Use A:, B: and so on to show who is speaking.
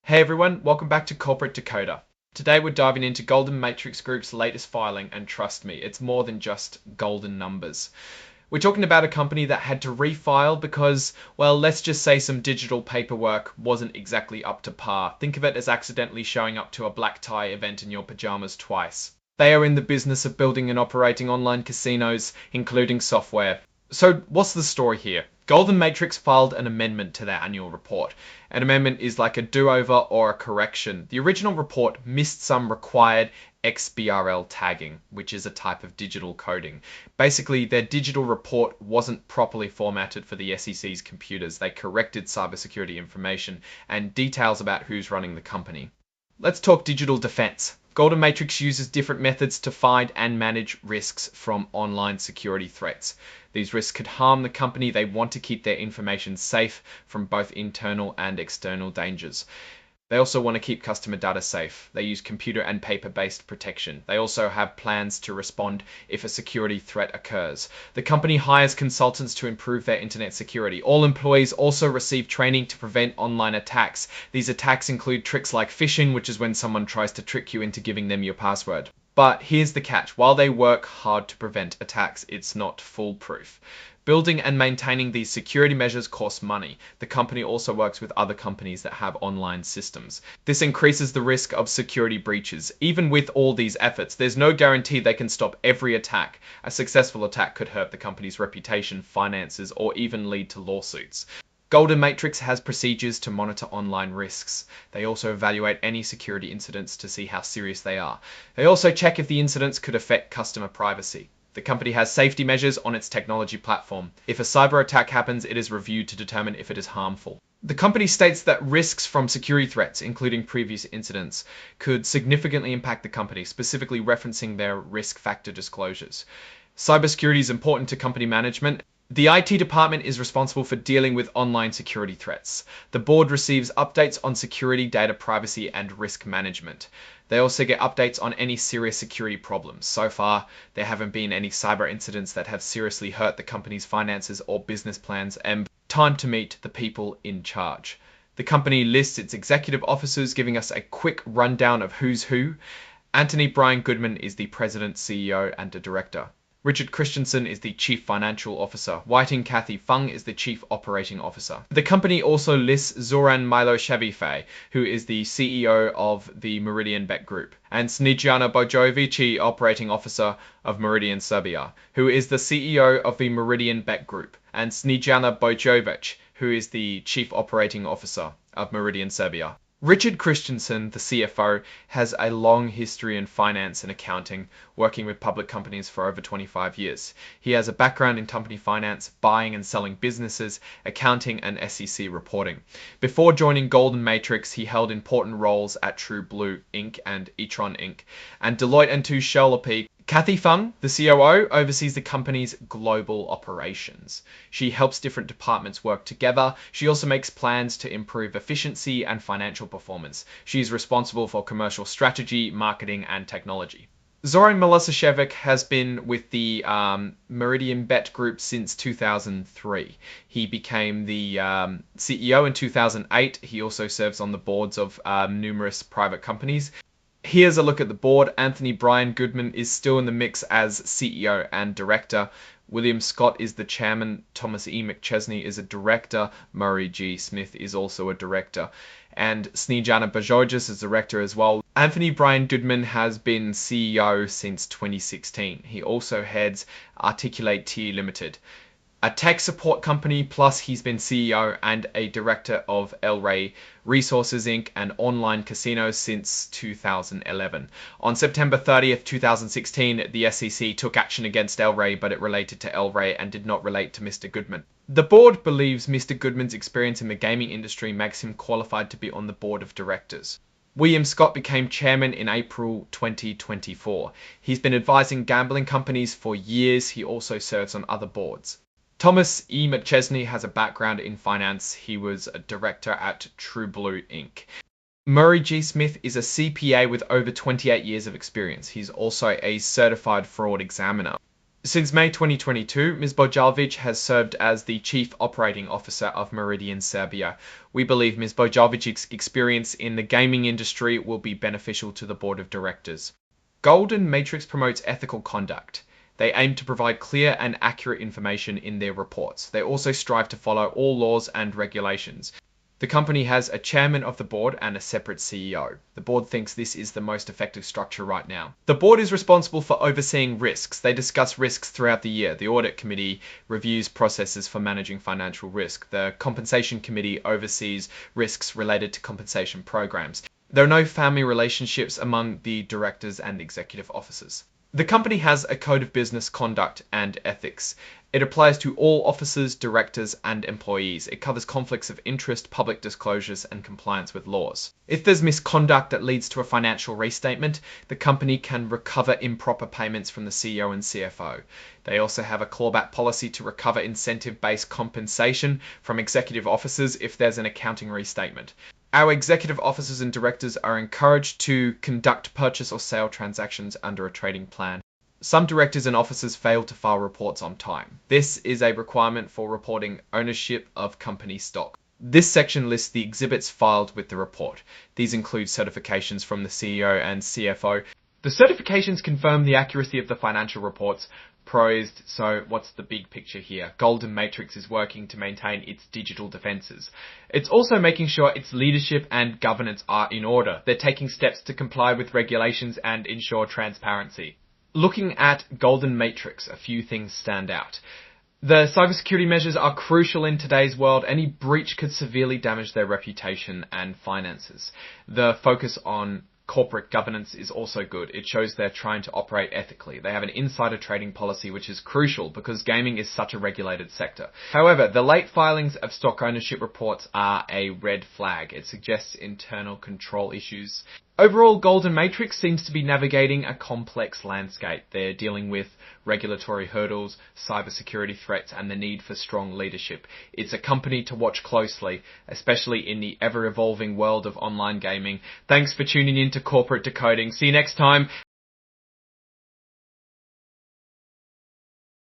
A: Hey everyone, welcome back to Corporate Decoder. Today we're diving into Golden Matrix Group's latest filing, and trust me, it's more than just golden numbers. We're talking about a company that had to refile because, well, let's just say some digital paperwork wasn't exactly up to par. Think of it as accidentally showing up to a black tie event in your pajamas twice. They are in the business of building and operating online casinos, including software. So what's the story here? Golden Matrix filed an amendment to their annual report. An amendment is like a do-over or a correction. The original report missed some required XBRL tagging, which is a type of digital coding. Basically, their digital report wasn't properly formatted for the SEC's computers. They corrected cybersecurity information and details about who's running the company. Let's talk digital defense. Golden Matrix uses different methods to find and manage risks from online security threats. These risks could harm the company. They want to keep their information safe from both internal and external dangers. They also want to keep customer data safe. They use computer and paper-based protection. They also have plans to respond if a security threat occurs. The company hires consultants to improve their internet security. All employees also receive training to prevent online attacks. These attacks include tricks like phishing, which is when someone tries to trick you into giving them your password. But here's the catch. While they work hard to prevent attacks, it's not foolproof. Building and maintaining these security measures costs money. The company also works with other companies that have online systems. This increases the risk of security breaches. Even with all these efforts, there's no guarantee they can stop every attack. A successful attack could hurt the company's reputation, finances, or even lead to lawsuits. Golden Matrix has procedures to monitor online risks. They also evaluate any security incidents to see how serious they are. They also check if the incidents could affect customer privacy. The company has safety measures on its technology platform. If a cyber attack happens, it is reviewed to determine if it is harmful. The company states that risks from security threats, including previous incidents, could significantly impact the company, specifically referencing their risk factor disclosures. Cybersecurity is important to company management. The IT department is responsible for dealing with online security threats. The board receives updates on security, data privacy, and risk management. They also get updates on any serious security problems. So far, there haven't been any cyber incidents that have seriously hurt the company's finances or business plans, and time to meet the people in charge. The company lists its executive officers, giving us a quick rundown of who's who. Anthony Brian Goodman is the president, CEO, and a director. Richard Christensen is the Chief Financial Officer. Whiting Kathy Fung is the Chief Operating Officer. The company also lists Zoran Milošević, who is the CEO of the Meridian Bet Group, and Snejana Bojović, Operating Officer of Meridian Serbia, who is the CEO of the Meridian Bet Group, and Snejana Bojović, who is the Chief Operating Officer of Meridian Serbia. Richard Christensen, the CFO, has a long history in finance and accounting, working with public companies for over 25 years. He has a background in company finance, buying and selling businesses, accounting, and SEC reporting. Before joining Golden Matrix, he held important roles at TrueBlue Inc. and Etron Inc. and Deloitte & Touche LLP. Kathy Fung, the COO, oversees the company's global operations. She helps different departments work together. She also makes plans to improve efficiency and financial performance. She is responsible for commercial strategy, marketing, and technology. Zoran Milošević has been with the Meridian Bet Group since 2003. He became the CEO in 2008. He also serves on the boards of numerous private companies. Here's a look at the board. Anthony Brian Goodman is still in the mix as CEO and director. William Scott is the chairman. Thomas E. McChesney is a director. Murray G. Smith is also a director. And Snejana Bojović is director as well. Anthony Brian Goodman has been CEO since 2016. He also heads Articulate T Limited, a tech support company, plus he's been CEO and a director of El Rey Resources Inc. and online casinos since 2011. On September 30th, 2016, the SEC took action against El Rey, but it related to El Rey and did not relate to Mr. Goodman. The board believes Mr. Goodman's experience in the gaming industry makes him qualified to be on the board of directors. William Scott became chairman in April 2024. He's been advising gambling companies for years. He also serves on other boards. Thomas E. McChesney has a background in finance. He was a director at TrueBlue Inc. Murray G. Smith is a CPA with over 28 years of experience. He's also a certified fraud examiner. Since May 2022, Ms. Bojalovic has served as the Chief Operating Officer of Meridian Serbia. We believe Ms. Bojalovic's experience in the gaming industry will be beneficial to the board of directors. Golden Matrix promotes ethical conduct. They aim to provide clear and accurate information in their reports. They also strive to follow all laws and regulations. The company has a chairman of the board and a separate CEO. The board thinks this is the most effective structure right now. The board is responsible for overseeing risks. They discuss risks throughout the year. The audit committee reviews processes for managing financial risk. The compensation committee oversees risks related to compensation programs. There are no family relationships among the directors and executive officers. The company has a code of business conduct and ethics. It applies to all officers, directors, and employees. It covers conflicts of interest, public disclosures, and compliance with laws. If there's misconduct that leads to a financial restatement, the company can recover improper payments from the CEO and CFO. They also have a clawback policy to recover incentive-based compensation from executive officers if there's an accounting restatement. Our executive officers and directors are encouraged to conduct purchase or sale transactions under a trading plan. Some directors and officers fail to file reports on time. This is a requirement for reporting ownership of company stock. This section lists the exhibits filed with the report. These include certifications from the CEO and CFO. The certifications confirm the accuracy of the financial reports. Poised. So what's the big picture here? Golden Matrix is working to maintain its digital defenses. It's also making sure its leadership and governance are in order. They're taking steps to comply with regulations and ensure transparency. Looking at Golden Matrix, a few things stand out. The cybersecurity measures are crucial in today's world. Any breach could severely damage their reputation and finances. The focus on corporate governance is also good. It shows they're trying to operate ethically. They have an insider trading policy, which is crucial because gaming is such a regulated sector. However, the late filings of stock ownership reports are a red flag. It suggests internal control issues. Overall, Golden Matrix seems to be navigating a complex landscape. They're dealing with regulatory hurdles, cybersecurity threats, and the need for strong leadership. It's a company to watch closely, especially in the ever-evolving world of online gaming. Thanks for tuning in to Corporate Decoding. See you next time.